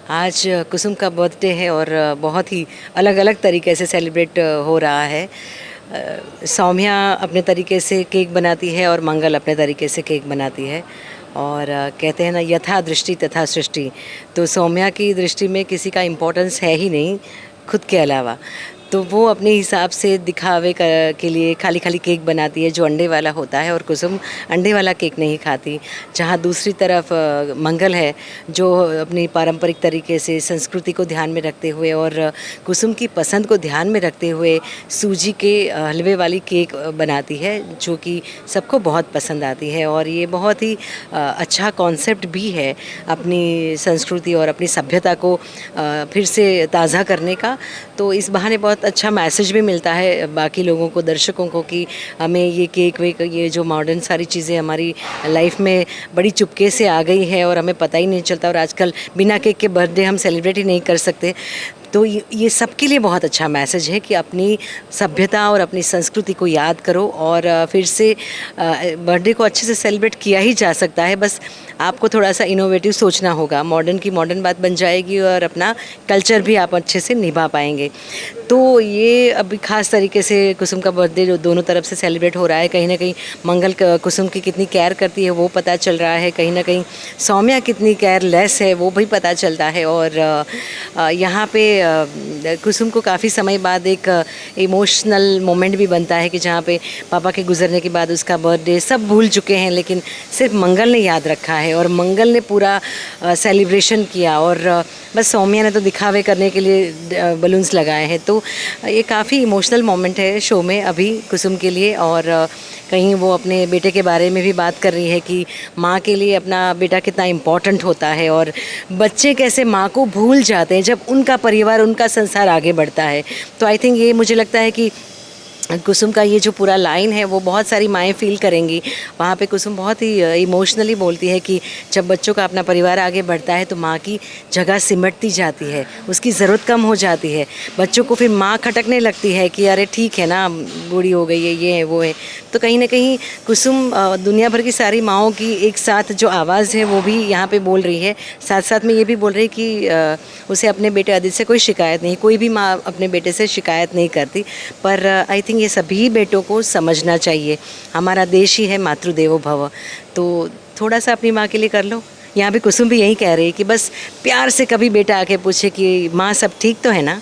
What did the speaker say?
आज कुसुम का बर्थडे है और बहुत ही अलग अलग तरीके से सेलिब्रेट हो रहा है। सौम्या अपने तरीके से केक बनाती है और मंगल अपने तरीके से केक बनाती है। और कहते हैं ना, यथा दृष्टि तथा सृष्टि। तो सौम्या की दृष्टि में किसी का इम्पोर्टेंस है ही नहीं खुद के अलावा। तो वो अपने हिसाब से दिखावे के लिए खाली खाली केक बनाती है जो अंडे वाला होता है, और कुसुम अंडे वाला केक नहीं खाती। जहाँ दूसरी तरफ मंगल है जो अपनी पारंपरिक तरीके से संस्कृति को ध्यान में रखते हुए और कुसुम की पसंद को ध्यान में रखते हुए सूजी के हलवे वाली केक बनाती है, जो कि सबको बहुत पसंद आती है। और ये बहुत ही अच्छा कॉन्सेप्ट भी है अपनी संस्कृति और अपनी सभ्यता को फिर से ताज़ा करने का। तो इस बहाने बहुत अच्छा मैसेज भी मिलता है बाकी लोगों को, दर्शकों को, कि हमें ये केक वेक, ये जो मॉडर्न सारी चीज़ें हमारी लाइफ में बड़ी चुपके से आ गई है और हमें पता ही नहीं चलता, और आजकल बिना केक के बर्थडे हम सेलिब्रेट ही नहीं कर सकते। तो ये सबके लिए बहुत अच्छा मैसेज है कि अपनी सभ्यता और अपनी संस्कृति को याद करो, और फिर से बर्थडे को अच्छे से सेलिब्रेट किया ही जा सकता है। बस आपको थोड़ा सा इनोवेटिव सोचना होगा, मॉडर्न की मॉडर्न बात बन जाएगी और अपना कल्चर भी आप अच्छे से निभा पाएंगे। तो ये अभी ख़ास तरीके से कुसुम का बर्थडे जो दोनों तरफ से सेलिब्रेट हो रहा है, कहीं ना कहीं मंगल कुसुम की कितनी केयर करती है वो पता चल रहा है, कहीं ना कहीं सौम्या कितनी केयरलेस है वो भी पता चलता है। और यहाँ पे कुसुम को काफ़ी समय बाद एक इमोशनल मोमेंट भी बनता है कि जहाँ पे पापा के गुजरने के बाद उसका बर्थडे सब भूल चुके हैं, लेकिन सिर्फ मंगल ने याद रखा है और मंगल ने पूरा सेलिब्रेशन किया। और बस सौम्या ने तो दिखावे करने के लिए बलून्स लगाए हैं। तो ये काफ़ी इमोशनल मोमेंट है शो में अभी कुसुम के लिए। और कहीं वो अपने बेटे के बारे में भी बात कर रही है कि माँ के लिए अपना बेटा कितना इम्पोर्टेंट होता है, और बच्चे कैसे माँ को भूल जाते हैं जब उनका परिवार, उनका संसार आगे बढ़ता है। तो आई थिंक ये मुझे लगता है कि कुसुम का ये जो पूरा लाइन है वो बहुत सारी माएँ फील करेंगी। वहाँ पे कुसुम बहुत ही इमोशनली बोलती है कि जब बच्चों का अपना परिवार आगे बढ़ता है तो माँ की जगह सिमटती जाती है, उसकी ज़रूरत कम हो जाती है। बच्चों को फिर माँ खटकने लगती है कि अरे ठीक है ना, बूढ़ी हो गई है, ये है वो है। तो कहीं ना कहीं कुसुम दुनिया भर की सारी माँओं की एक साथ जो आवाज़ है वो भी यहाँ पे बोल रही है। साथ साथ में ये भी बोल रही है कि उसे अपने बेटे आदित्य से कोई शिकायत नहीं, कोई भी माँ अपने बेटे से शिकायत नहीं करती। पर आई थिंक ये सभी बेटों को समझना चाहिए, हमारा देश ही है मातृदेवो भव। तो थोड़ा सा अपनी माँ के लिए कर लो। यहाँ भी कुसुम भी यही कह रही है कि बस प्यार से कभी बेटा आके पूछे कि माँ सब ठीक तो है ना।